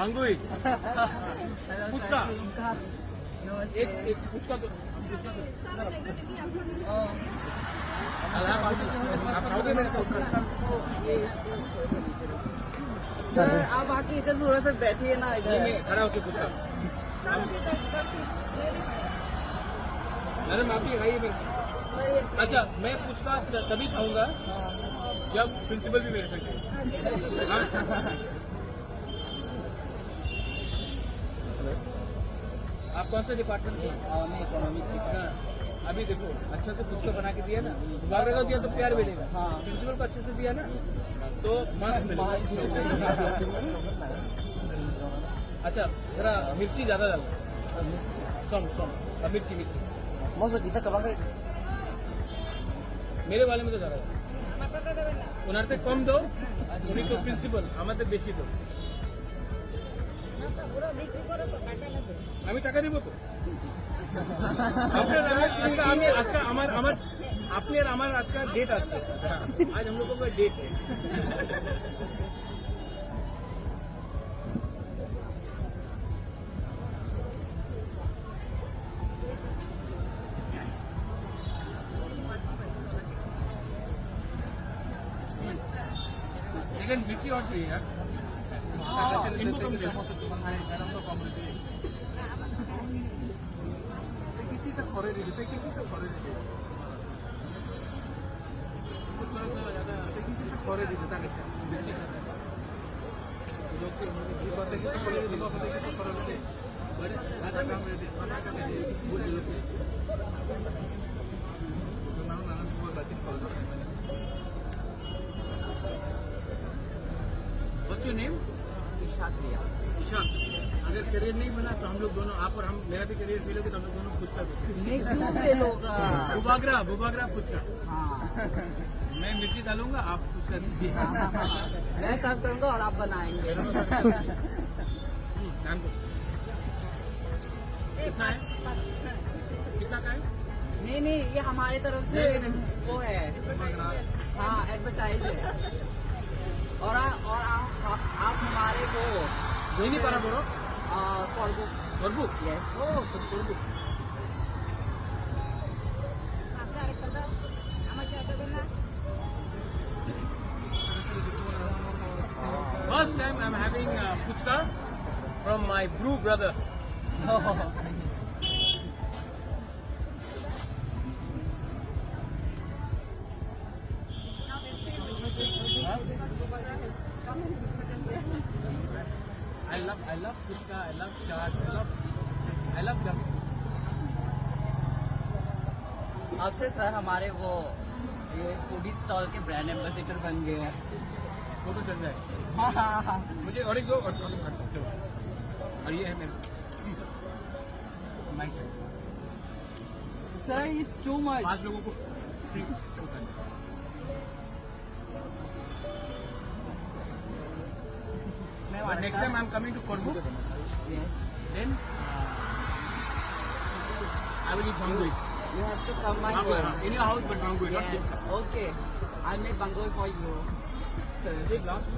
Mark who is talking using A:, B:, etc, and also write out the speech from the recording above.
A: भांगुई पुचका एक पुचका तो आप खाओगे मेरे
B: सर आप आके इधर थोड़ा सा बैठिए ना इधर
A: खड़ा होकर पुचका मैडम आप ही खाइए मेरे अच्छा मैं पुचका तभी खाऊंगा जब प्रिंसिपल भी मेरे संग आप कौन सा डिपार्टमेंट में इकोनॉमिक्स का अभी देखो अच्छा से पुचका बना के दिया ना बागरे का दिया तो प्यार मिलेगा हाँ प्रिंसिपल को अच्छे से दिया ना तो मार्क्स मिलेगा अच्छा जरा मिर्ची ज्यादा डालो मिर्ची
B: bisa ke Bangre
A: मेरे वाले में तो ज्यादा उन्हें कम दो उन्हीं को प्रिंसिपल हमारे बेसि दो আমি টাকা দিব তো আপনার আমি আজকে আমার আপনি আর আমার আজকে डेट আসছে आज हम लोगों का डेट है लेकिन मिट्टी और चाहिए यार इनको कम दे किसी से खोरे दीजिए किसी से खोरे दीजिए किसी से खोरे दीजिए ताकि What's your name? ईशान। अगर करियर नहीं बना तो हम लोग दोनों आप और हम मेरा भी करियर मिलोगे तो हम लोग दोनों पुचका बुबागरा पुचका हाँ मैं मिर्ची डालूंगा आप पुचका दीजिए
B: मैं सर्व करूंगा और आप बनाएंगे
A: कितना है कितना का है
B: नहीं ये हमारे तरफ से वो है हाँ एडवर्टाइज है और आप हमारे को
A: नहीं para bro
B: Korbuk yes Korbuk
A: First time I'm having puchka from my brew brother. I love puchka, I love chaat, I love jam.
B: अब से सर हमारे वो ये फूडी स्टॉल के ब्रांड एम्बेसडर बन गए हैं
A: फोटो चल रहा है
B: हाँ
A: मुझे और एक दो और ये है मेरा
B: सर इट्स टू मच
A: 5 लोगों को फ्री होता है But next time I'm coming to Korbuk.
B: Yes.
A: Then I will eat bangui.
B: You have to come my
A: Bangui,
B: home.
A: in your house, but bangui, not
B: Yes.
A: this.
B: Okay. I'll make bangui for you, sir.
A: Take last.